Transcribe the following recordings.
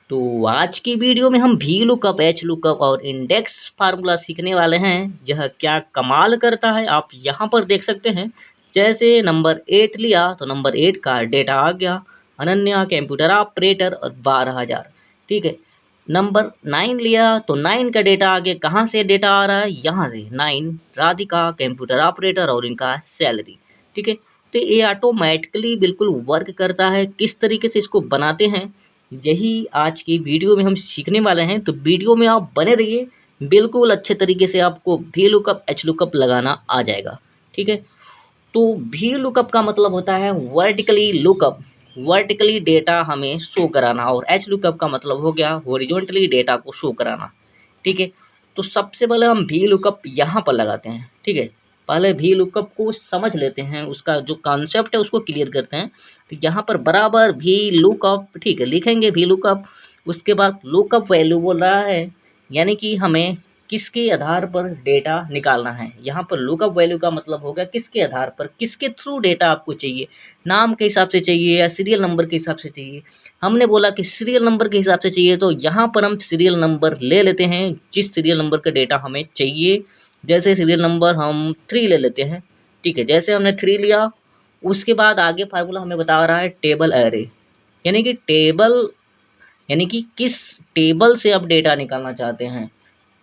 तो आज की वीडियो में हम वी लुकअप, एच लुकअप और इंडेक्स फार्मूला सीखने वाले हैं। यह क्या कमाल करता है आप यहाँ पर देख सकते हैं। जैसे नंबर 8 लिया तो नंबर 8 का डेटा आ गया अनन्या कंप्यूटर ऑपरेटर और 12,000। ठीक है। नंबर 9 लिया तो 9 का डेटा आगे कहाँ से डेटा आ रहा है, यहाँ से 9 राधिका कंप्यूटर ऑपरेटर और इनका सैलरी। ठीक है। तो ये ऑटोमेटिकली बिल्कुल वर्क करता है। किस तरीके से इसको बनाते हैं यही आज की वीडियो में हम सीखने वाले हैं। तो वीडियो में आप बने रहिए, बिल्कुल अच्छे तरीके से आपको वी लुकअप, एच लुकअप लगाना आ जाएगा। ठीक है। तो वी लुकअप का मतलब होता है वर्टिकली लुकअप, वर्टिकली डेटा हमें शो कराना, और एच लुकअप का मतलब हो गया हॉरिजॉन्टली डेटा को शो कराना। ठीक है। तो सबसे पहले हम वी लुकअप यहाँ पर लगाते हैं। ठीक है। पहले वी लुकअप को समझ लेते हैं, उसका जो कॉन्सेप्ट है उसको क्लियर करते हैं। तो यहाँ पर बराबर वी लुकअप, ठीक है, लिखेंगे वी लुकअप। उसके बाद लुकअप वैल्यू बोल रहा है, यानी कि हमें किसके आधार पर डेटा निकालना है। यहाँ पर लुकअप वैल्यू का मतलब होगा किसके आधार पर, किसके थ्रू डेटा आपको चाहिए, नाम के हिसाब से चाहिए या सीरियल नंबर के हिसाब से चाहिए। हमने बोला कि सीरियल नंबर के हिसाब से चाहिए, तो यहाँ पर हम सीरियल नंबर ले लेते हैं जिस सीरियल नंबर का डेटा हमें चाहिए। जैसे सीरियल नंबर हम 3 ले लेते हैं। ठीक है। जैसे हमने 3 लिया, उसके बाद आगे फार्मूला हमें बता रहा है टेबल एरे, यानी कि टेबल, यानी कि किस टेबल से आप डेटा निकालना चाहते हैं।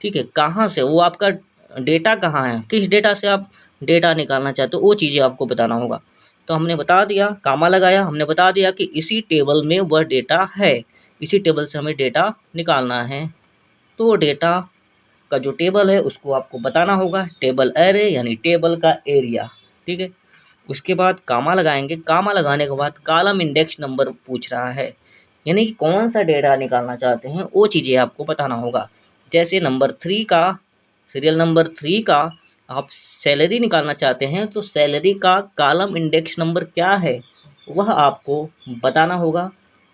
ठीक है। कहाँ से, वो आपका डेटा कहाँ है, किस डेटा से आप डेटा निकालना चाहते हो, वो चीज़ें आपको बताना होगा। तो हमने बता दिया, कामा लगाया, हमने बता दिया कि इसी टेबल में वह डेटा है, इसी टेबल से हमें डेटा निकालना है। तो डेटा का जो टेबल है उसको आपको बताना होगा टेबल एरे, यानी टेबल का एरिया। ठीक है। उसके बाद कामा लगाएंगे, कामा लगाने के बाद कॉलम इंडेक्स नंबर पूछ रहा है, यानी कि कौन सा डेटा निकालना चाहते हैं वो चीज़ें आपको बताना होगा। जैसे नंबर 3 का, सीरियल नंबर 3 का आप सैलरी निकालना चाहते हैं, तो सैलरी का कॉलम इंडेक्स नंबर क्या है वह आपको बताना होगा,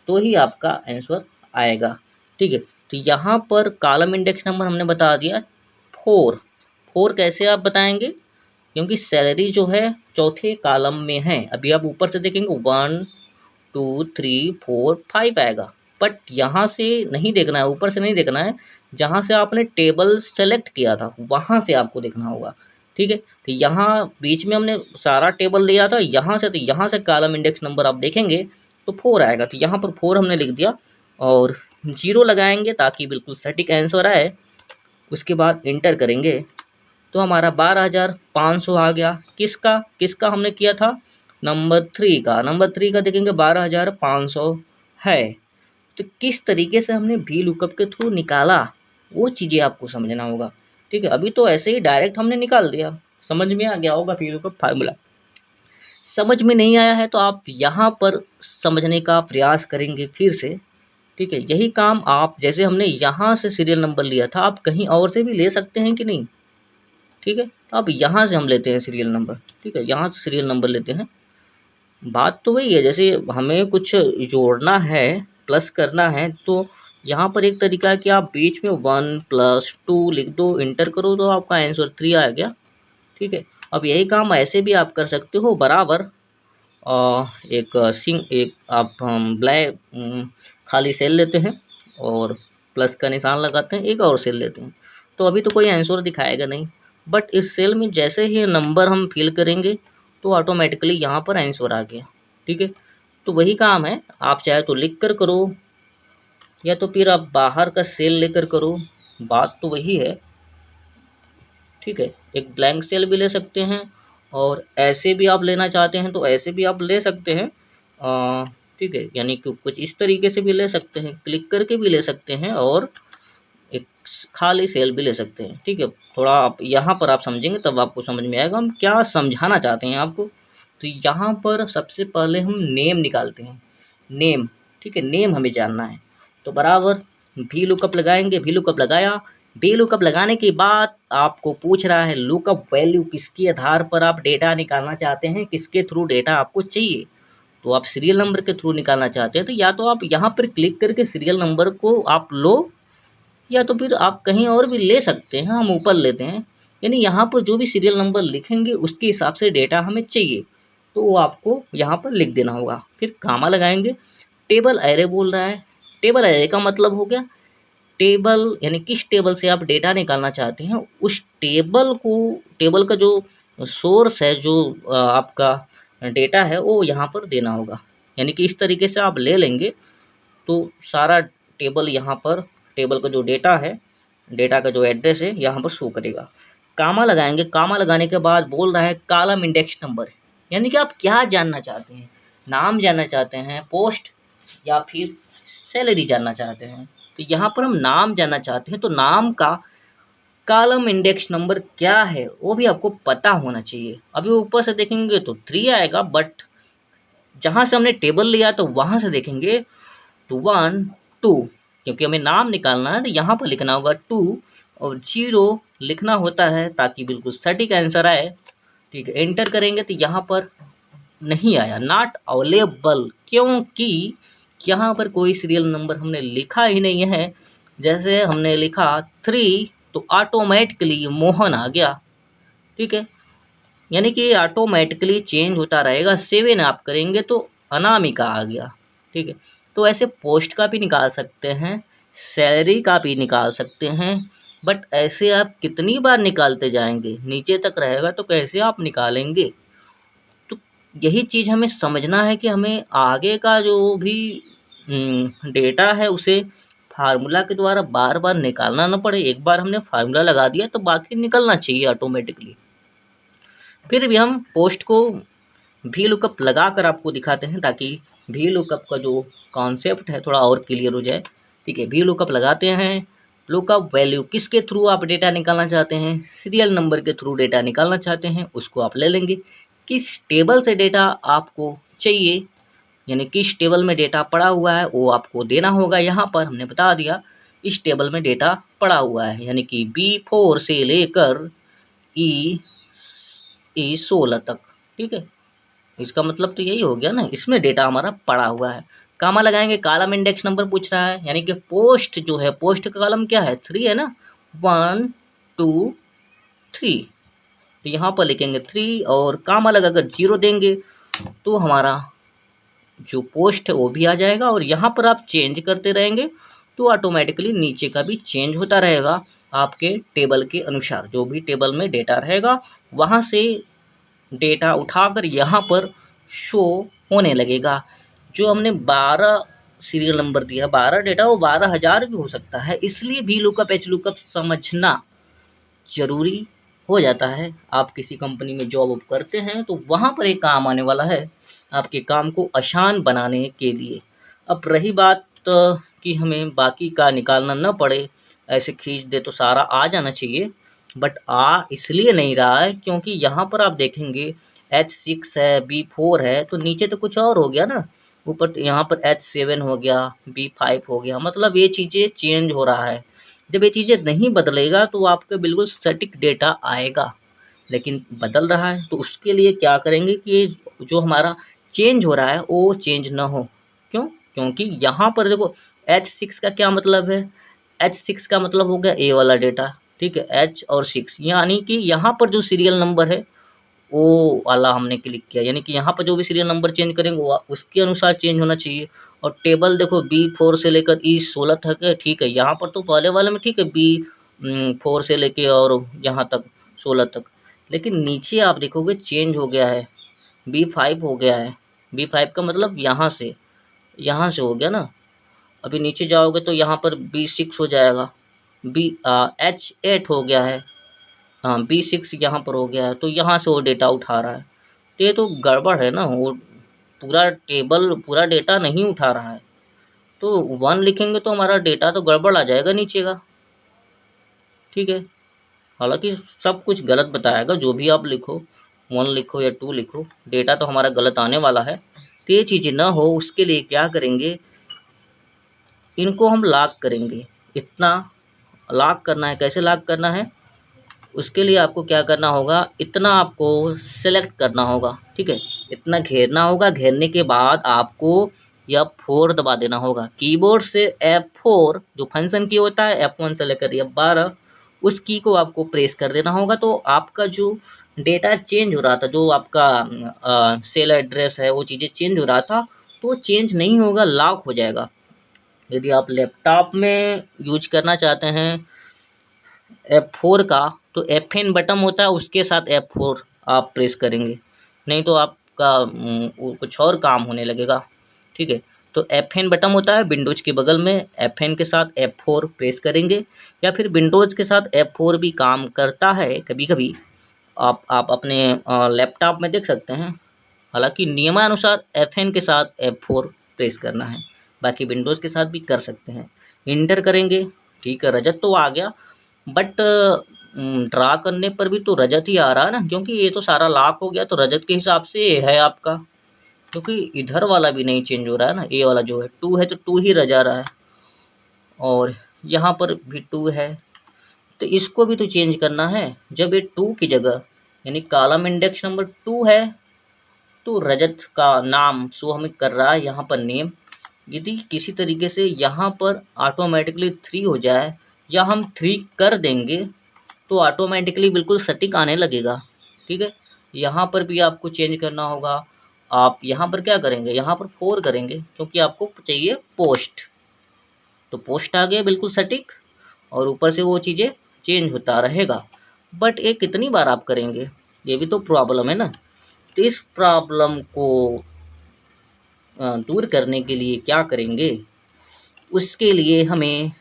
तो ही आपका आंसर आएगा। ठीक है। तो यहाँ पर कॉलम इंडेक्स नंबर हमने बता दिया 4। 4 कैसे आप बताएंगे, क्योंकि सैलरी जो है चौथे कॉलम में है। अभी आप ऊपर से देखेंगे 1 2 3 4 5 आएगा, बट यहाँ से नहीं देखना है, ऊपर से नहीं देखना है, जहाँ से आपने टेबल सेलेक्ट किया था वहाँ से आपको देखना होगा। ठीक है। तो यहाँ बीच में हमने सारा टेबल लिया था यहाँ से, तो यहाँ से कॉलम इंडेक्स नंबर आप देखेंगे तो 4 आएगा। तो यहाँ पर 4 हमने लिख दिया और 0 लगाएंगे ताकि बिल्कुल सटीक आंसर आए। उसके बाद इंटर करेंगे तो हमारा 12,500 आ गया। किसका किसका हमने किया था, नंबर 3 का। नंबर 3 का देखेंगे 12,500 है। तो किस तरीके से हमने वी लुकअप के थ्रू निकाला वो चीज़ें आपको समझना होगा। ठीक है। अभी तो ऐसे ही डायरेक्ट हमने निकाल दिया, समझ में आ गया होगा वी लुकअप फार्मूला। समझ में नहीं आया है तो आप यहाँ पर समझने का प्रयास करेंगे फिर से। ठीक है। यही काम आप, जैसे हमने यहाँ से सीरियल नंबर लिया था, आप कहीं और से भी ले सकते हैं कि नहीं। ठीक है। तो अब यहाँ से हम लेते हैं सीरियल नंबर। ठीक है। यहाँ से सीरियल नंबर लेते हैं। बात तो वही है, जैसे हमें कुछ जोड़ना है, प्लस करना है, तो यहाँ पर एक तरीका है कि आप बीच में 1 + 2 लिख दो, इंटर करो तो आपका आंसर 3 आ गया। ठीक है। अब यही काम ऐसे भी आप कर सकते हो, बराबर एक आप हम ब्लैक खाली सेल लेते हैं और प्लस का निशान लगाते हैं, एक और सेल लेते हैं। तो अभी तो कोई आंसर दिखाएगा नहीं, बट इस सेल में जैसे ही नंबर हम फिल करेंगे तो ऑटोमेटिकली यहाँ पर आंसर आ गया। ठीक है। तो वही काम है, आप चाहे तो लिख कर करो या तो फिर आप बाहर का सेल लेकर करो, बात तो वही है। ठीक है। एक ब्लैंक सेल भी ले सकते हैं और ऐसे भी आप लेना चाहते हैं तो ऐसे भी आप ले सकते हैं। ठीक है। यानी कि कुछ इस तरीके से भी ले सकते हैं, क्लिक करके भी ले सकते हैं, और एक खाली सेल भी ले सकते हैं। ठीक है। थोड़ा आप यहाँ पर आप समझेंगे तब आपको समझ में आएगा हम क्या समझाना चाहते हैं आपको। तो यहाँ पर सबसे पहले हम नेम निकालते हैं, नेम। ठीक है। नेम हमें जानना है, तो बराबर वी लुकअप लगाएंगे। वी लुकअप लगाया, वी लुकअप लगाने के बाद आपको पूछ रहा है लुकअप वैल्यू, किसके आधार पर आप डेटा निकालना चाहते हैं, किसके थ्रू डेटा आपको चाहिए। तो आप सीरियल नंबर के थ्रू निकालना चाहते हैं तो या तो आप यहाँ पर क्लिक करके सीरियल नंबर को आप लो, या तो फिर आप कहीं और भी ले सकते हैं, हम ऊपर लेते हैं। यानी यहाँ पर जो भी सीरियल नंबर लिखेंगे उसके हिसाब से डेटा हमें चाहिए, तो वो आपको यहाँ पर लिख देना होगा। फिर कामा लगाएंगे, टेबल एरे बोल रहा है, टेबल एरे का मतलब हो गया टेबल, यानी किस टेबल से आप डेटा निकालना चाहते हैं उस टेबल का जो सोर्स है, जो आपका डेटा है वो यहाँ पर देना होगा। यानी कि इस तरीके से आप ले लेंगे तो सारा टेबल यहाँ पर, टेबल का जो डेटा है, डेटा का जो एड्रेस है यहाँ पर शो करेगा। कामा लगाएंगे, कामा लगाने के बाद बोल रहा है कॉलम इंडेक्स नंबर, यानी कि आप क्या जानना चाहते हैं, नाम जानना चाहते हैं, पोस्ट या फिर सैलरी जानना चाहते हैं। तो यहाँ पर हम नाम जानना चाहते हैं, तो नाम का कॉलम इंडेक्स नंबर क्या है वो भी आपको पता होना चाहिए। अभी ऊपर से देखेंगे तो 3 आएगा, बट जहाँ से हमने टेबल लिया तो वहाँ से देखेंगे तो 1 2, क्योंकि हमें नाम निकालना है तो यहाँ पर लिखना होगा 2 और 0 लिखना होता है ताकि बिल्कुल सटीक आंसर आए। ठीक है, एंटर करेंगे तो यहाँ पर नहीं आया, नॉट अवेलेबल, क्योंकि यहाँ पर कोई सीरियल नंबर हमने लिखा ही नहीं है। जैसे हमने लिखा 3 तो ऑटोमेटिकली मोहन आ गया। ठीक है, यानी कि ऑटोमेटिकली चेंज होता रहेगा। 7 आप करेंगे तो अनामिका आ गया। ठीक है, तो ऐसे पोस्ट का भी निकाल सकते हैं, सैलरी का भी निकाल सकते हैं, बट ऐसे आप कितनी बार निकालते जाएंगे, नीचे तक रहेगा तो कैसे आप निकालेंगे। तो यही चीज़ हमें समझना है कि हमें आगे का जो भी डेटा है उसे फार्मूला के द्वारा बार बार निकालना ना पड़े। एक बार हमने फार्मूला लगा दिया तो बाकी निकलना चाहिए ऑटोमेटिकली। फिर भी हम पोस्ट को वी लुकअप लगा कर आपको दिखाते हैं ताकि वी लुकअप का जो कॉन्सेप्ट है थोड़ा और क्लियर हो जाए। ठीक है, वी लुकअप लगाते हैं। लुकअप वैल्यू किसके थ्रू आप डेटा निकालना चाहते हैं, सीरियल नंबर के थ्रू डेटा निकालना चाहते हैं, उसको आप ले लेंगे। किस टेबल से डेटा आपको चाहिए, यानी किस टेबल में डेटा पड़ा हुआ है वो आपको देना होगा। यहाँ पर हमने बता दिया इस टेबल में डेटा पड़ा हुआ है, यानी कि B4 से लेकर E16 तक। ठीक है, इसका मतलब तो यही हो गया ना, इसमें डेटा हमारा पड़ा हुआ है। कामा लगाएंगे, कॉलम इंडेक्स नंबर पूछ रहा है, यानी कि पोस्ट जो है, पोस्ट का कॉलम क्या है 3 है ना, 1 2 3, तो यहाँ पर लिखेंगे 3 और कामा लगाकर 0 देंगे तो हमारा जो पोस्ट है वो भी आ जाएगा। और यहाँ पर आप चेंज करते रहेंगे तो ऑटोमेटिकली नीचे का भी चेंज होता रहेगा आपके टेबल के अनुसार। जो भी टेबल में डेटा रहेगा वहाँ से डेटा उठाकर यहाँ पर शो होने लगेगा। जो हमने 12 सीरियल नंबर दिया, 12 डेटा, वो 12,000 भी हो सकता है। इसलिए वी लुकअप एच लुकअप समझना जरूरी हो जाता है। आप किसी कंपनी में जॉब करते हैं तो वहाँ पर एक काम आने वाला है, आपके काम को आसान बनाने के लिए। अब रही बात कि हमें बाकी का निकालना न पड़े, ऐसे खींच दे तो सारा आ जाना चाहिए, बट आ इसलिए नहीं रहा है क्योंकि यहाँ पर आप देखेंगे H6 है, B4 है, तो नीचे तो कुछ और हो गया ना, ऊपर यहाँ पर H7 हो गया, B5 हो गया, मतलब ये चीज़ें चेंज हो रहा है। जब ये चीज़ें नहीं बदलेगा तो आपका बिल्कुल सटीक डेटा आएगा, लेकिन बदल रहा है। तो उसके लिए क्या करेंगे कि जो हमारा चेंज हो रहा है वो चेंज ना हो। क्यों? क्योंकि यहाँ पर देखो H6 का क्या मतलब है, H6 का मतलब हो गया ए वाला डेटा। ठीक है, H और 6, यानी कि यहाँ पर जो सीरियल नंबर है वो वाला हमने क्लिक किया, यानी कि यहाँ पर जो भी सीरियल नंबर चेंज करेंगे वो उसके अनुसार चेंज होना चाहिए। और टेबल देखो B4 से लेकर E16 तक है। ठीक है, यहाँ पर तो पहले वाले में ठीक है B4 से लेके और यहाँ तक 16 तक, लेकिन नीचे आप देखोगे चेंज हो गया है, B5 हो गया है। B5 का मतलब यहाँ से हो गया ना। अभी नीचे जाओगे तो यहाँ पर B6 हो जाएगा, H8 हो गया है, हाँ B6 यहाँ पर हो गया है, तो यहाँ से वो डेटा उठा रहा है। तो ये तो गड़बड़ है ना, वो पूरा टेबल पूरा डेटा नहीं उठा रहा है। तो 1 लिखेंगे तो हमारा डेटा तो गड़बड़ आ जाएगा नीचे का। ठीक है, हालांकि सब कुछ गलत बताएगा, जो भी आप लिखो 1 लिखो या 2 लिखो, डेटा तो हमारा गलत आने वाला है। तो ये चीज़ें ना हो उसके लिए क्या करेंगे, इनको हम लॉक करेंगे। इतना लॉक करना है, कैसे लॉक करना है, उसके लिए आपको क्या करना होगा, इतना आपको सेलेक्ट करना होगा। ठीक है, इतना घेरना होगा, घेरने के बाद आपको F4 दबा देना होगा। कीबोर्ड से F4 जो फंक्शन की होता है, F1 से लेकर F12, उस की को आपको प्रेस कर देना होगा। तो आपका जो डेटा चेंज हो रहा था, जो आपका सेल एड्रेस है, वो चीज़ें चेंज हो रहा था, तो चेंज नहीं होगा, लॉक हो जाएगा। यदि आप लैपटॉप में यूज करना चाहते हैं F4 का, तो FN बटन होता है, उसके साथ F4 आप प्रेस करेंगे, नहीं तो आपका कुछ और काम होने लगेगा। ठीक है, तो FN बटन होता है विंडोज़ के बगल में, FN के साथ F4 प्रेस करेंगे, या फिर विंडोज़ के साथ F4 भी काम करता है कभी कभी। आप अपने लैपटॉप में देख सकते हैं। हालांकि नियमानुसार FN के साथ F4 प्रेस करना है, बाकी विंडोज़ के साथ भी कर सकते हैं। इंटर करेंगे, ठीक है, रजत तो आ गया, बट ड्रा करने पर भी तो रजत ही आ रहा है ना, क्योंकि ये तो सारा लाख हो गया, तो रजत के हिसाब से ये है आपका, क्योंकि इधर वाला भी नहीं चेंज हो रहा है ना, ये वाला जो है 2 है तो 2 ही रह जा रहा है, और यहाँ पर भी 2 है, तो इसको भी तो चेंज करना है। जब ये 2 की जगह यानी कॉलम इंडेक्स नंबर 2 है, तो रजत का नाम शो हमें कर रहा है यहाँ पर नेम। यदि किसी तरीके से यहाँ पर ऑटोमेटिकली 3 हो जाए, या हम 3 कर देंगे, तो ऑटोमेटिकली बिल्कुल सटीक आने लगेगा। ठीक है, यहाँ पर भी आपको चेंज करना होगा। आप यहाँ पर क्या करेंगे, यहाँ पर 4 करेंगे, क्योंकि आपको चाहिए पोस्ट, तो पोस्ट आ गया बिल्कुल सटीक, और ऊपर से वो चीज़ें चेंज होता रहेगा। बट ये कितनी बार आप करेंगे, ये भी तो प्रॉब्लम है ना। तो इस प्रॉब्लम को दूर करने के लिए क्या करेंगे, उसके लिए हमें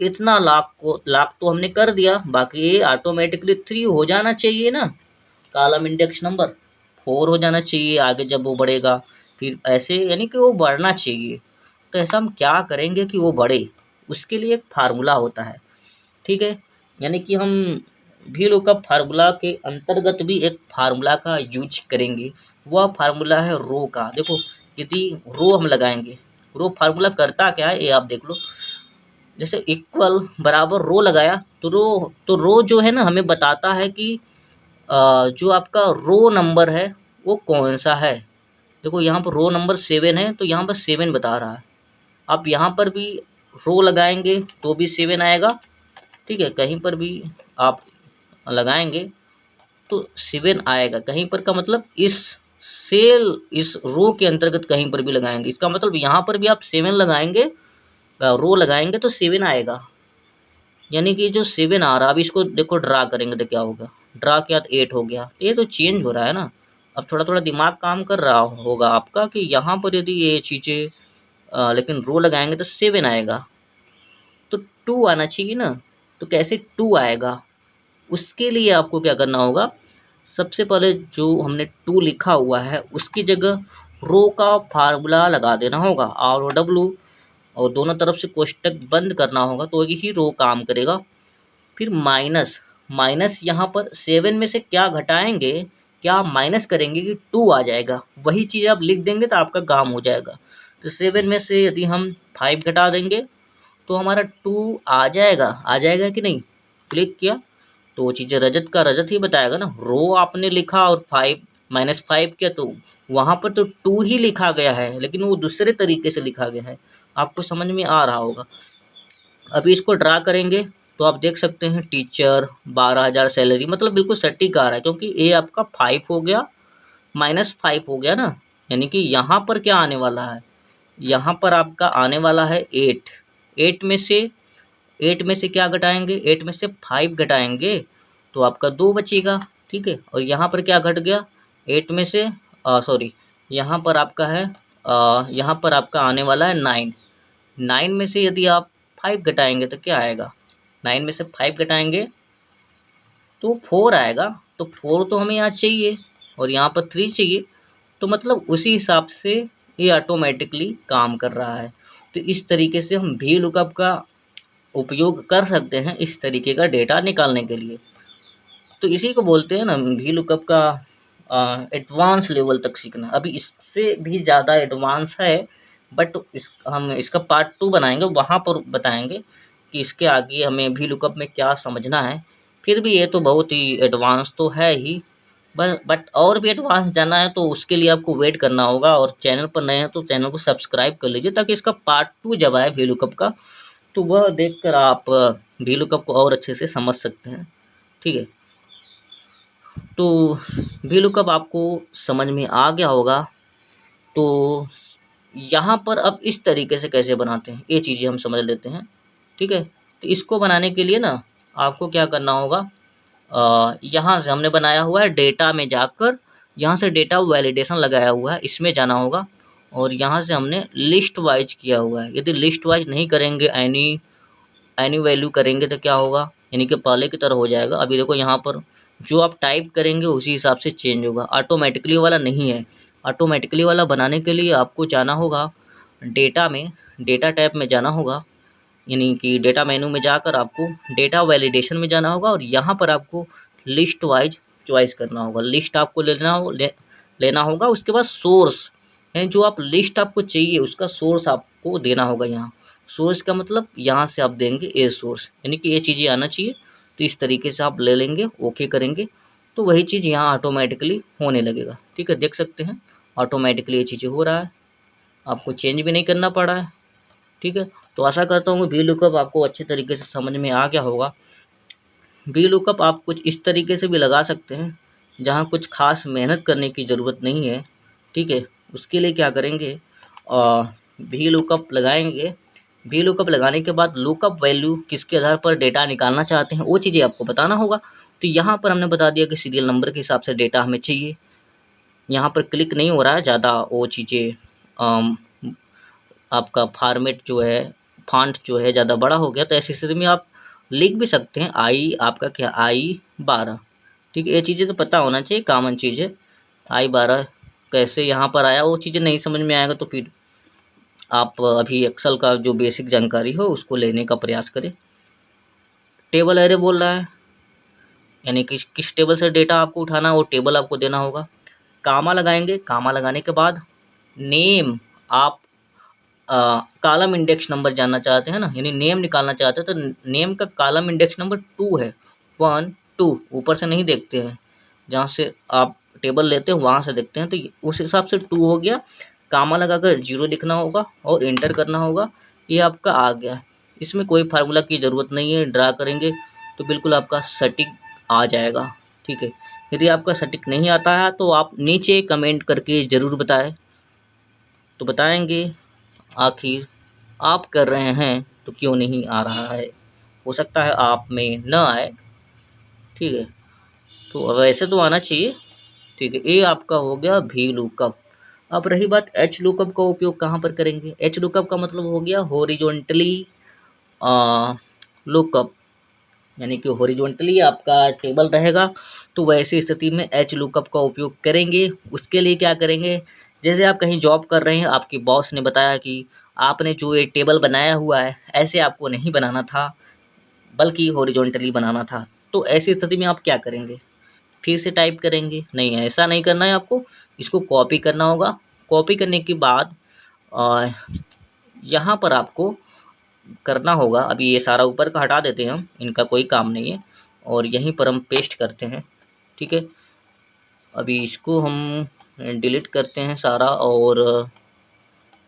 इतना लाख तो हमने कर दिया, बाकी ये ऑटोमेटिकली 3 हो जाना चाहिए ना, कॉलम इंडेक्स नंबर 4 हो जाना चाहिए आगे जब वो बढ़ेगा, फिर ऐसे यानी कि वो बढ़ना चाहिए। तो ऐसा हम क्या करेंगे कि वो बढ़े, उसके लिए एक फार्मूला होता है। ठीक है, यानी कि हम वी लुकअप फार्मूला के अंतर्गत भी एक फार्मूला का यूज करेंगे। वह फार्मूला है रो का। देखो, यदि रो हम लगाएंगे, रो फार्मूला करता क्या है ये आप देख लो। जैसे इक्वल बराबर रो लगाया, तो रो जो है ना हमें बताता है कि जो आपका रो नंबर है वो कौन सा है। देखो यहाँ पर रो नंबर 7 है, तो यहाँ पर 7 बता रहा है। आप यहाँ पर भी रो लगाएंगे तो भी 7 आएगा। ठीक है, कहीं पर भी आप लगाएंगे तो 7 आएगा, कहीं पर का मतलब इस रो के अंतर्गत कहीं पर भी लगाएंगे, इसका मतलब यहाँ पर भी आप 7 लगाएंगे, रो लगाएंगे तो 7 आएगा। यानी कि जो 7 आ रहा, अब इसको देखो ड्रा करेंगे तो क्या होगा, ड्रा किया तो 8 हो गया, ये तो चेंज हो रहा है ना। अब थोड़ा थोड़ा दिमाग काम कर रहा होगा आपका कि यहाँ पर यदि ये चीज़ें लेकिन रो लगाएंगे तो 7 आएगा, तो 2 आना चाहिए ना। तो कैसे 2 आएगा, उसके लिए आपको क्या करना होगा, सबसे पहले जो हमने 2 लिखा हुआ है उसकी जगह रो का फार्मूला लगा देना होगा, ROW, और दोनों तरफ से कोष्टक बंद करना होगा, तो ही रो काम करेगा। फिर माइनस, यहाँ पर 7 में से क्या घटाएंगे, क्या माइनस करेंगे कि 2 आ जाएगा, वही चीज़ आप लिख देंगे तो आपका काम हो जाएगा। तो 7 में से यदि हम 5 घटा देंगे तो हमारा 2 आ जाएगा कि नहीं। क्लिक किया तो वो चीज़ें रजत का रजत ही बताएगा ना। रो आपने लिखा और 5 किया तो वहाँ पर तो 2 ही लिखा गया है, लेकिन वो दूसरे तरीके से लिखा गया है। आपको समझ में आ रहा होगा। अभी इसको ड्रा करेंगे तो आप देख सकते हैं टीचर 12,000 सैलरी, मतलब बिल्कुल सटीक आ रहा है, क्योंकि ये आपका 5 हो गया, -5 हो गया ना। यानी कि यहाँ पर क्या आने वाला है, यहाँ पर आपका आने वाला है 8। 8 में से क्या घटाएंगे, 8 में से 5 घटाएंगे तो आपका 2 बचेगा। ठीक है, और यहाँ पर क्या घट गया, 8 में से सॉरी, यहाँ पर आपका है यहाँ पर आपका आने वाला है 9। 9 में से यदि आप 5 घटाएंगे तो क्या आएगा, 9 में से 5 घटाएंगे तो 4 आएगा। तो 4 तो हमें यहाँ चाहिए और यहाँ पर 3 चाहिए, तो मतलब उसी हिसाब से ये ऑटोमेटिकली काम कर रहा है। तो इस तरीके से हम वी लुकअप का उपयोग कर सकते हैं इस तरीके का डेटा निकालने के लिए। तो इसी को बोलते हैं ना वी लुकअप का एडवांस लेवल तक सीखना। अभी इससे भी ज़्यादा एडवांस है, बट हम इसका पार्ट 2 बनाएंगे, वहाँ पर बताएंगे कि इसके आगे हमें वी लुकअप में क्या समझना है। फिर भी ये तो बहुत ही एडवांस तो है ही, बट और भी एडवांस जाना है तो उसके लिए आपको वेट करना होगा। और चैनल पर नए हैं तो चैनल को सब्सक्राइब कर लीजिए, ताकि इसका पार्ट 2 जब आए वी लुकअप का तो वह देखकर आप वी लुकअप को और अच्छे से समझ सकते हैं। ठीक है, तो वी लुकअप आपको समझ में आ गया होगा। तो यहाँ पर अब इस तरीके से कैसे बनाते हैं ये चीज़ें हम समझ लेते हैं। ठीक है, तो इसको बनाने के लिए ना आपको क्या करना होगा, यहाँ से हमने बनाया हुआ है डेटा में जाकर, यहाँ से डेटा वैलिडेशन लगाया हुआ है, इसमें जाना होगा और यहाँ से हमने लिस्ट वाइज किया हुआ है। यदि लिस्ट वाइज नहीं करेंगे, एनी वैल्यू करेंगे तो क्या होगा, यानी कि पहले की तरह हो जाएगा। अभी देखो यहाँ पर जो आप टाइप करेंगे उसी हिसाब से चेंज होगा, ऑटोमेटिकली वाला नहीं है। ऑटोमेटिकली वाला बनाने के लिए आपको जाना होगा डेटा में, डेटा टैब में जाना होगा, यानी कि डेटा मेनू में जाकर आपको डेटा वैलिडेशन में जाना होगा और यहाँ पर आपको लिस्ट वाइज चॉइस करना होगा। लिस्ट आपको लेना होगा। उसके बाद सोर्स, यानी जो आप लिस्ट आपको चाहिए उसका सोर्स आपको देना होगा। यहाँ सोर्स का मतलब यहाँ से आप देंगे ए सोर्स, यानी कि ये चीज़ें आना चाहिए। तो इस तरीके से आप ले लेंगे, ओके करेंगे तो वही चीज़ यहाँ ऑटोमेटिकली होने लगेगा। ठीक है, देख सकते हैं ऑटोमेटिकली ये चीज़ें हो रहा है, आपको चेंज भी नहीं करना पड़ा है। ठीक है, तो आशा करता हूँ वी लुकअप आपको अच्छे तरीके से समझ में आ गया होगा। वी लुकअप आप कुछ इस तरीके से भी लगा सकते हैं जहाँ कुछ खास मेहनत करने की ज़रूरत नहीं है। ठीक है, उसके लिए क्या करेंगे, वी लुकअप लगाएंगे। वी लुकअप लगाने के बाद लुकअप वैल्यू किसके आधार पर डेटा निकालना चाहते हैं वो चीज़ें आपको बताना होगा। तो यहाँ पर हमने बता दिया कि सीरियल नंबर के हिसाब से डेटा हमें चाहिए। यहाँ पर क्लिक नहीं हो रहा है ज़्यादा, वो चीज़ें आपका फॉर्मेट जो है, फॉन्ट जो है ज़्यादा बड़ा हो गया, तो ऐसी स्थिति में आप लिख भी सकते हैं आपका क्या I12। ठीक है, ये चीज़ें तो पता होना चाहिए, कॉमन चीज़ है। I12 कैसे यहाँ पर आया वो चीज़ें नहीं समझ में आएगा तो फिर आप अभी एक्सेल का जो बेसिक जानकारी हो उसको लेने का प्रयास करें। टेबल एरे बोल रहा है, यानी कि किस टेबल से डेटा आपको उठाना वो टेबल आपको देना होगा। कामा लगाएंगे, कामा लगाने के बाद नेम, आप कॉलम इंडेक्स नंबर जानना चाहते हैं ना, यानी नेम निकालना चाहते हैं तो नेम का कॉलम इंडेक्स नंबर 2 है, 1 2, ऊपर से नहीं देखते हैं, जहाँ से आप टेबल लेते हैं वहाँ से देखते हैं। तो उस हिसाब से 2 हो गया, कामा लगाकर 0 लिखना होगा और इंटर करना होगा, ये आपका आ गया। इसमें कोई फार्मूला की ज़रूरत नहीं है, ड्रा करेंगे तो बिल्कुल आपका सटीक आ जाएगा। ठीक है, यदि आपका सटीक नहीं आता है तो आप नीचे कमेंट करके ज़रूर बताएं, तो बताएंगे आखिर आप कर रहे हैं तो क्यों नहीं आ रहा है, हो सकता है आप में न आए। ठीक है, तो वैसे तो आना चाहिए। ठीक है, ये आपका हो गया वी लुकअप। अब रही बात एच लुकअप का उपयोग कहाँ पर करेंगे। एच लुकअप का मतलब हो गया हॉरिजॉन्टली लुकअप, यानी कि हॉरिजॉन्टली आपका टेबल रहेगा, तो वैसी स्थिति में एच लुकअप का उपयोग करेंगे। उसके लिए क्या करेंगे, जैसे आप कहीं जॉब कर रहे हैं, आपकी बॉस ने बताया कि आपने जो ये टेबल बनाया हुआ है ऐसे आपको नहीं बनाना था बल्कि हॉरिजॉन्टली बनाना था, तो ऐसी स्थिति में आप क्या करेंगे, फिर से टाइप करेंगे। नहीं, ऐसा नहीं करना है, आपको इसको कॉपी करना होगा। कॉपी करने के बाद यहाँ पर आपको करना होगा, अभी ये सारा ऊपर का हटा देते हैं हम, इनका कोई काम नहीं है, और यहीं पर हम पेस्ट करते हैं। ठीक है, अभी इसको हम डिलीट करते हैं सारा, और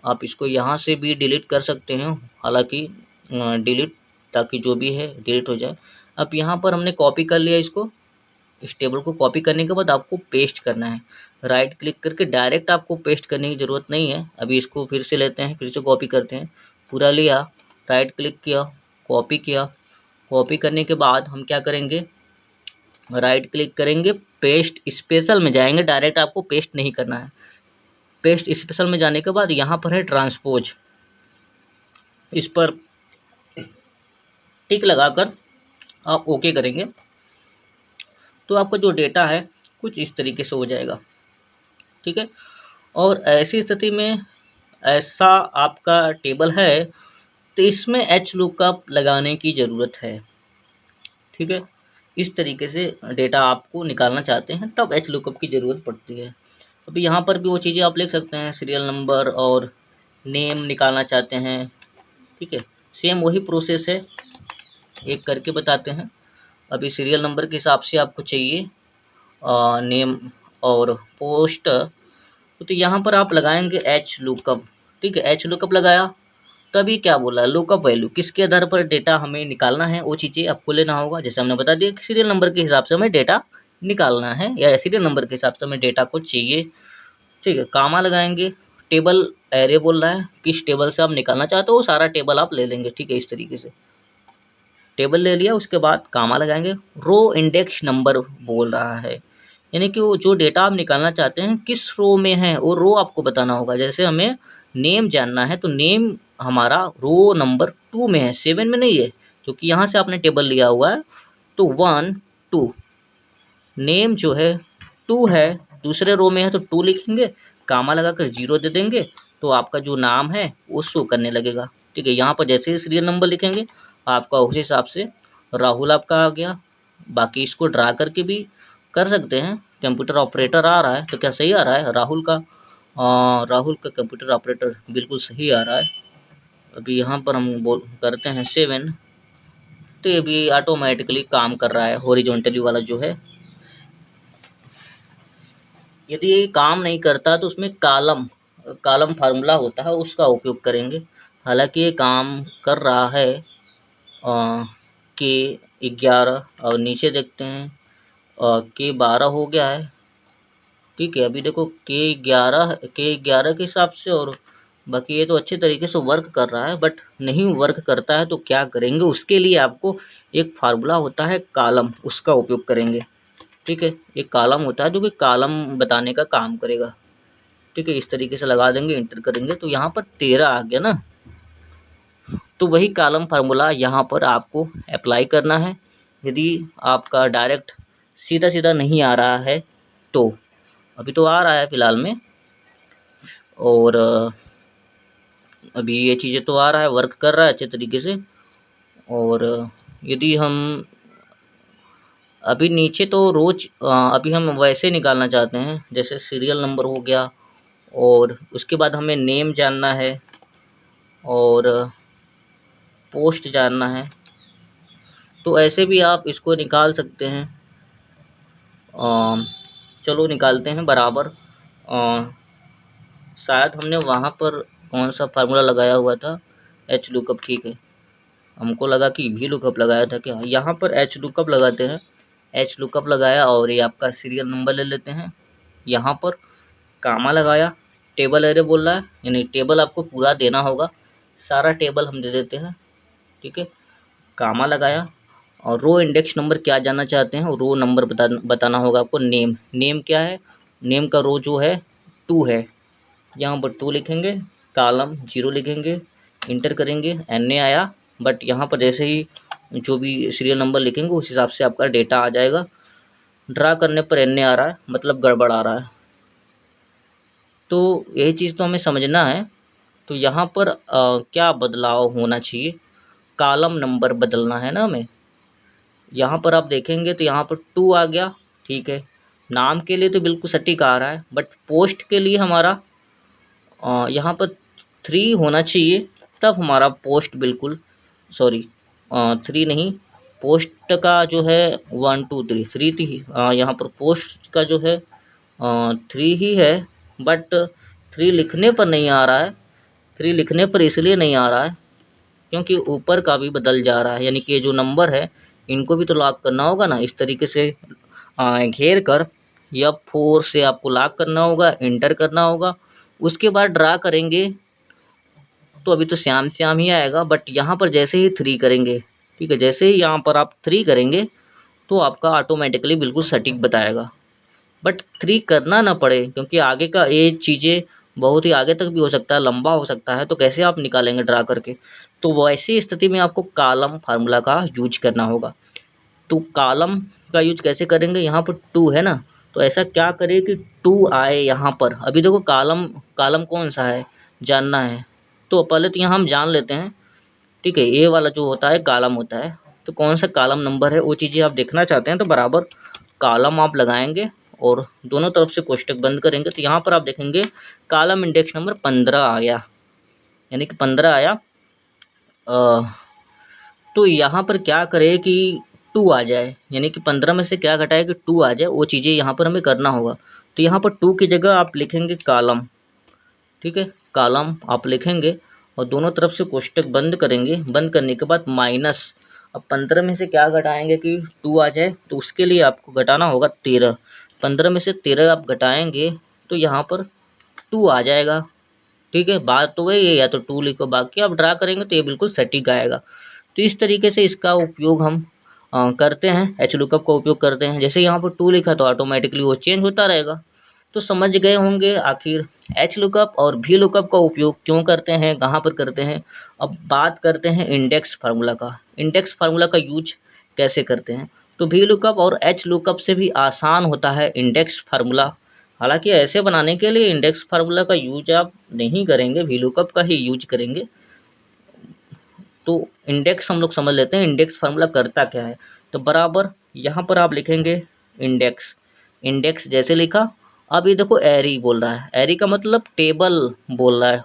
आप इसको यहाँ से भी डिलीट कर सकते हैं, हालांकि डिलीट, ताकि जो भी है डिलीट हो जाए। अब यहाँ पर हमने कॉपी कर लिया इसको, इस टेबल को कॉपी करने के बाद आपको पेस्ट करना है। राइट क्लिक करके डायरेक्ट आपको पेस्ट करने की ज़रूरत नहीं है। अभी इसको फिर से लेते हैं, फिर से कॉपी करते हैं, पूरा लिया, राइट क्लिक किया, कॉपी किया। कॉपी करने के बाद हम क्या करेंगे, राइट क्लिक करेंगे, पेस्ट स्पेशल में जाएंगे, डायरेक्ट आपको पेस्ट नहीं करना है। पेस्ट स्पेशल में जाने के बाद यहाँ पर है ट्रांसपोज, इस पर टिक लगाकर आप ओके करेंगे तो आपका जो डेटा है कुछ इस तरीके से हो जाएगा। ठीक है, और ऐसी स्थिति में ऐसा आपका टेबल है तो इसमें एच लुकअप लगाने की ज़रूरत है। ठीक है, इस तरीके से डेटा आपको निकालना चाहते हैं तब एच लुकअप की ज़रूरत पड़ती है। अभी यहाँ पर भी वो चीज़ें आप लिख सकते हैं, सीरियल नंबर और नेम निकालना चाहते हैं। ठीक है, सेम वही प्रोसेस है, एक करके बताते हैं। अभी सीरियल नंबर के हिसाब से आपको चाहिए नेम और पोस्ट, तो यहाँ पर आप लगाएंगे एच लुकअप। ठीक है, एच लुकअप लगाया, तभी क्या बोला, लुकअप वैल्यू किसके आधार पर डेटा हमें निकालना है वो चीज़ें आपको लेना होगा। जैसे हमने बता दिया कि सीरियल नंबर के हिसाब से हमें डेटा निकालना है, या सीरियल नंबर के हिसाब से हमें डेटा को चाहिए। ठीक है, कामा लगाएंगे, टेबल एरे बोल रहा है, किस टेबल से आप निकालना चाहते हो वो सारा टेबल आप ले लेंगे। ठीक है, इस तरीके से टेबल ले लिया, उसके बाद कामा लगाएंगे। रो इंडेक्स नंबर बोल रहा है, यानी कि वो जो डेटा आप निकालना चाहते हैं किस रो में है वो रो आपको बताना होगा। जैसे हमें नेम जानना है तो नेम हमारा रो नंबर 2 में है, 7 में नहीं है, क्योंकि यहाँ से आपने टेबल लिया हुआ है। तो 1 2 नेम जो है 2 है, दूसरे रो में है तो 2 लिखेंगे, कामा लगाकर 0 दे देंगे, तो आपका जो नाम है वो शो करने लगेगा। ठीक है, यहाँ पर जैसे ही सीरियल नंबर लिखेंगे आपका उस हिसाब से राहुल आपका आ गया। बाकी इसको ड्रा करके भी कर सकते हैं। कंप्यूटर ऑपरेटर आ रहा है तो क्या सही आ रहा है राहुल का कंप्यूटर ऑपरेटर बिल्कुल सही आ रहा है। अभी यहाँ पर हम करते हैं 7, तो ये भी ऑटोमेटिकली काम कर रहा है हॉरिजॉन्टली वाला जो है। यदि ये काम नहीं करता तो उसमें कालम फार्मूला होता है, उसका उपयोग करेंगे। हालांकि ये काम कर रहा है के 11 और नीचे देखते हैं के 12 हो गया है। ठीक है, अभी देखो के 11 के हिसाब से, और बाकी ये तो अच्छे तरीके से वर्क कर रहा है, बट नहीं वर्क करता है तो क्या करेंगे, उसके लिए आपको एक फार्मूला होता है कालम, उसका उपयोग करेंगे। ठीक है, एक कालम होता है जो कि कालम बताने का काम करेगा। ठीक है, इस तरीके से लगा देंगे, इंटर करेंगे तो यहाँ पर 13 आ गया ना, तो वही कालम फार्मूला यहाँ पर आपको अप्लाई करना है। यदि आपका डायरेक्ट सीधा सीधा नहीं आ रहा है तो, अभी तो आ रहा है फ़िलहाल में, और अभी ये चीज़ें तो आ रहा है, वर्क कर रहा है अच्छे तरीके से। और यदि हम अभी नीचे तो रोज अभी हम वैसे निकालना चाहते हैं, जैसे सीरियल नंबर हो गया, और उसके बाद हमें नेम जानना है और पोस्ट जानना है, तो ऐसे भी आप इसको निकाल सकते हैं। चलो निकालते हैं बराबर। शायद हमने वहाँ पर कौन सा फार्मूला लगाया हुआ था, एच लुकअप। ठीक है, हमको लगा कि वी लुकअप लगाया था क्या, यहाँ पर एच लुकअप लगाते हैं। एच लुकअप लगाया और ये आपका सीरियल नंबर ले लेते हैं, यहाँ पर कामा लगाया, टेबल एरे बोल रहा है, यानी टेबल आपको पूरा देना होगा, सारा टेबल हम दे देते हैं। ठीक है, कामा लगाया, और रो इंडेक्स नंबर क्या जानना चाहते हैं, रो नंबर बताना होगा आपको। नेम क्या है, नेम का रो जो है 2 है, यहाँ पर 2 लिखेंगे, कालम 0 लिखेंगे, इंटर करेंगे, एन आया, बट यहाँ पर जैसे ही जो भी सीरियल नंबर लिखेंगे उस हिसाब से आपका डेटा आ जाएगा। ड्रा करने पर एन आ रहा है, मतलब गड़बड़ आ रहा है, तो यही चीज़ तो हमें समझना है। तो यहाँ पर क्या बदलाव होना चाहिए, कालम नंबर बदलना है ना हमें। यहाँ पर आप देखेंगे तो यहाँ पर 2 आ गया। ठीक है, नाम के लिए तो बिल्कुल सटीक आ रहा है, बट पोस्ट के लिए हमारा यहाँ पर 3 होना चाहिए, तब हमारा पोस्ट बिल्कुल, सॉरी 3 नहीं, पोस्ट का जो है 1 2 3 3 थी, यहाँ पर पोस्ट का जो है 3 ही है, बट 3 लिखने पर नहीं आ रहा है। 3 लिखने पर इसलिए नहीं आ रहा है क्योंकि ऊपर का भी बदल जा रहा है, यानी कि जो नंबर है इनको भी तो लॉक करना होगा ना, इस तरीके से घेर कर F4 से आपको लॉक करना होगा, इंटर करना होगा, उसके बाद ड्रा करेंगे तो अभी तो श्याम श्याम ही आएगा, बट यहाँ पर जैसे ही 3 करेंगे, ठीक है, जैसे ही यहाँ पर आप 3 करेंगे तो आपका ऑटोमेटिकली बिल्कुल सटीक बताएगा। बट 3 करना ना पड़े, क्योंकि आगे का ये चीज़ें बहुत ही आगे तक भी हो सकता है, लंबा हो सकता है, तो कैसे आप निकालेंगे ड्रा करके। तो वैसी स्थिति में आपको कालम फार्मूला का यूज करना होगा। तो कालम का यूज कैसे करेंगे, यहाँ पर 2 है ना, तो ऐसा क्या करें कि 2 आए यहाँ पर। अभी देखो कालम कौन सा है जानना है, तो पहले तो यहाँ हम जान लेते हैं। ठीक है, ये वाला जो होता है कालम होता है, तो कौन सा कालम नंबर है वो चीज़ें आप देखना चाहते हैं, तो बराबर कालम आप लगाएंगे और दोनों तरफ से कोष्टक बंद करेंगे। तो यहाँ पर आप देखेंगे कालम इंडेक्स नंबर 15 आ गया, यानी कि 15 आया। तो यहाँ पर क्या करें कि 2 आ जाए, यानी कि 15 में से क्या घटाए कि 2 आ जाए, वो चीज़ें यहाँ पर हमें करना होगा। तो यहाँ पर 2 की जगह आप लिखेंगे कालम। ठीक है, कालम आप लिखेंगे और दोनों तरफ से कोष्टक बंद करेंगे। बंद करने के बाद माइनस, अब 15 में से क्या घटाएंगे कि 2 आ जाए, तो उसके लिए आपको घटाना होगा 13। 15 में से 13 आप घटाएंगे तो यहाँ पर 2 आ जाएगा। ठीक है, बात तो वही है, या तो 2 लिखो, बाकी आप ड्रा करेंगे तो ये बिल्कुल सटीक आएगा। तो इस तरीके से इसका उपयोग हम करते हैं, एच लुकअप का उपयोग करते हैं। जैसे यहाँ पर 2 लिखा तो ऑटोमेटिकली वो चेंज होता रहेगा। तो समझ गए होंगे आखिर एच लुकअप और वी लुकअप का उपयोग क्यों करते हैं, कहाँ पर करते हैं। अब बात करते हैं इंडेक्स फार्मूला का। इंडेक्स फार्मूला का यूज कैसे करते हैं। तो वी लुकअप और एच लुकअप से भी आसान होता है इंडेक्स फार्मूला। हालांकि ऐसे बनाने के लिए इंडेक्स फार्मूला का यूज आप नहीं करेंगे, वी लुकअप का ही यूज करेंगे। तो इंडेक्स हम लोग समझ लेते हैं, इंडेक्स फार्मूला करता क्या है। तो बराबर यहाँ पर आप लिखेंगे इंडेक्स। इंडेक्स जैसे लिखा, अब ये देखो एरी बोल रहा है, एरी का मतलब टेबल बोल रहा है,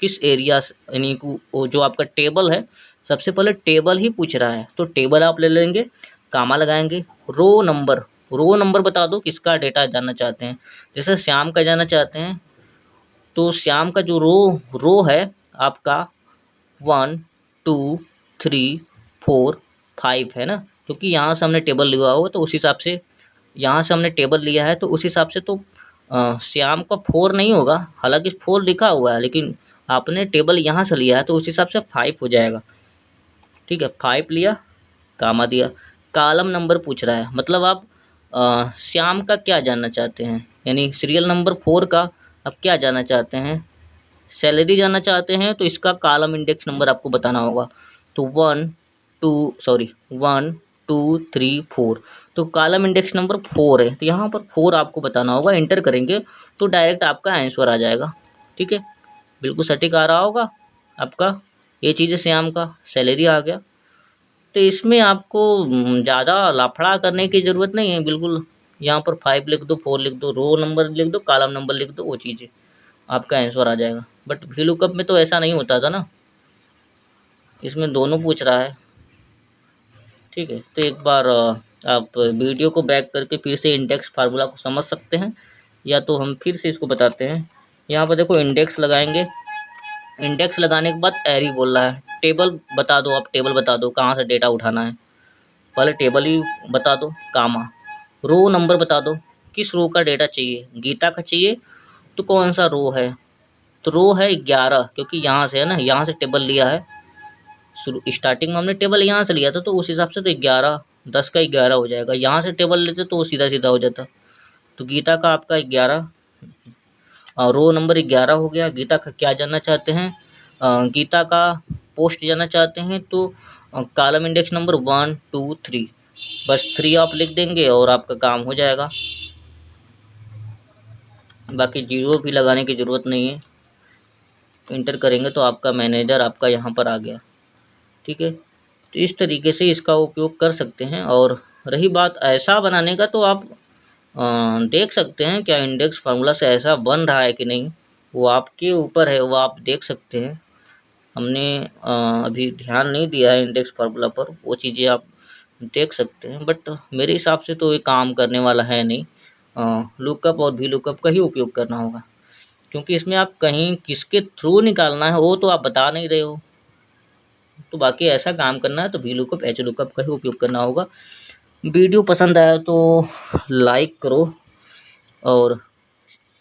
किस एरिया से, यानी वो जो आपका टेबल है, सबसे पहले टेबल ही पूछ रहा है। तो टेबल आप ले लेंगे, कामा लगाएंगे, रो नंबर, रो नंबर बता दो किसका डेटा जानना चाहते हैं। जैसे श्याम का जानना चाहते हैं, तो श्याम का जो रो है आपका 1 2 3 4 5 है ना, क्योंकि यहाँ से हमने टेबल लिया हुआ तो उस हिसाब से, यहाँ से हमने टेबल लिया है तो उस हिसाब से तो श्याम का 4 नहीं होगा, हालांकि 4 लिखा हुआ है लेकिन आपने टेबल यहाँ से लिया है तो उस हिसाब से 5 हो जाएगा। ठीक है, 5 लिया, कामा दिया, कॉलम नंबर पूछ रहा है, मतलब आप श्याम का क्या जानना चाहते हैं, यानी सीरियल नंबर 4 का आप क्या जानना चाहते हैं, सैलरी जानना चाहते हैं, तो इसका कॉलम इंडेक्स नंबर आपको बताना होगा। तो 1 2 3 4, तो कॉलम इंडेक्स नंबर 4 है, तो यहाँ पर 4 आपको बताना होगा। एंटर करेंगे तो डायरेक्ट आपका आंसर आ जाएगा। ठीक है, बिल्कुल सटीक आ रहा होगा आपका। ये चीज़ है श्याम का, सैलरी आ गया। तो इसमें आपको ज़्यादा लाफड़ा करने की ज़रूरत नहीं है, बिल्कुल यहाँ पर 5 लिख दो, 4 लिख दो, रो नंबर लिख दो, कॉलम नंबर लिख दो, वो चीज़ें आपका आंसर आ जाएगा। बट वी लुकअप में तो ऐसा नहीं होता था ना, इसमें दोनों पूछ रहा है। ठीक है, तो एक बार आप वीडियो को बैक करके फिर से इंडेक्स फार्मूला को समझ सकते हैं, या तो हम फिर से इसको बताते हैं। यहाँ पर देखो इंडेक्स लगाएंगे, इंडेक्स लगाने के बाद एरी बोल रहा है, टेबल बता दो, आप टेबल बता दो कहाँ से डेटा उठाना है, पहले टेबल ही बता दो, कामा, रो नंबर बता दो, किस रो का डेटा चाहिए, गीता का चाहिए तो कौन सा रो है, तो रो है 11, क्योंकि यहाँ से है ना, यहाँ से टेबल लिया है, शुरू स्टार्टिंग में हमने टेबल यहाँ से लिया था तो उस हिसाब से तो 11, 10 का 11 हो जाएगा। यहाँ से टेबल लेते तो सीधा सीधा हो जाता। तो गीता का आपका 11 और रो नंबर 11 हो गया। गीता का क्या जानना चाहते हैं, गीता का पोस्ट जानना चाहते हैं, तो कॉलम इंडेक्स नंबर 1 2 3, बस 3 आप लिख देंगे और आपका काम हो जाएगा। बाकी जीरो भी लगाने की ज़रूरत नहीं है, इंटर करेंगे तो आपका मैनेजर आपका यहाँ पर आ गया। ठीक है, तो इस तरीके से इसका उपयोग कर सकते हैं। और रही बात ऐसा बनाने का, तो आप देख सकते हैं क्या इंडेक्स फार्मूला से ऐसा बन रहा है कि नहीं, वो आपके ऊपर है, वो आप देख सकते हैं। हमने अभी ध्यान नहीं दिया है इंडेक्स फार्मूला पर, वो चीज़ें आप देख सकते हैं, बट मेरे हिसाब से तो ये काम करने वाला है नहीं। लुकअप और वी लुकअप का ही उपयोग करना होगा, क्योंकि इसमें आप कहीं किसके थ्रू निकालना है वो तो आप बता नहीं रहे हो। तो बाकी ऐसा काम करना है तो वी लुकअप एच लुकअप का ही उपयोग करना होगा। वीडियो पसंद आया तो लाइक करो, और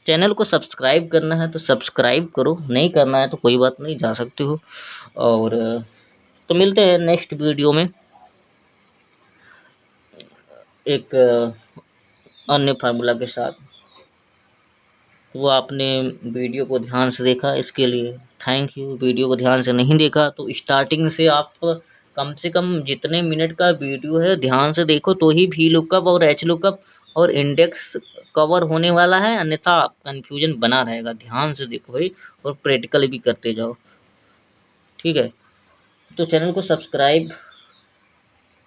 चैनल को सब्सक्राइब करना है तो सब्सक्राइब करो, नहीं करना है तो कोई बात नहीं, जा सकते हो। और तो मिलते हैं नेक्स्ट वीडियो में एक अन्य फार्मूला के साथ। वो आपने वीडियो को ध्यान से देखा, इसके लिए थैंक यू। वीडियो को ध्यान से नहीं देखा तो स्टार्टिंग से आप कम से कम जितने मिनट का वीडियो है ध्यान से देखो, तो ही वी लुकअप और एच लुकअप और इंडेक्स कवर होने वाला है, अन्यथा कन्फ्यूजन बना रहेगा। ध्यान से देखो भाई, और प्रैक्टिकल भी करते जाओ। ठीक है, तो चैनल को सब्सक्राइब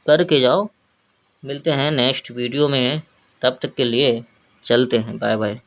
करके जाओ। मिलते हैं नेक्स्ट वीडियो में, तब तक के लिए चलते हैं, बाय बाय।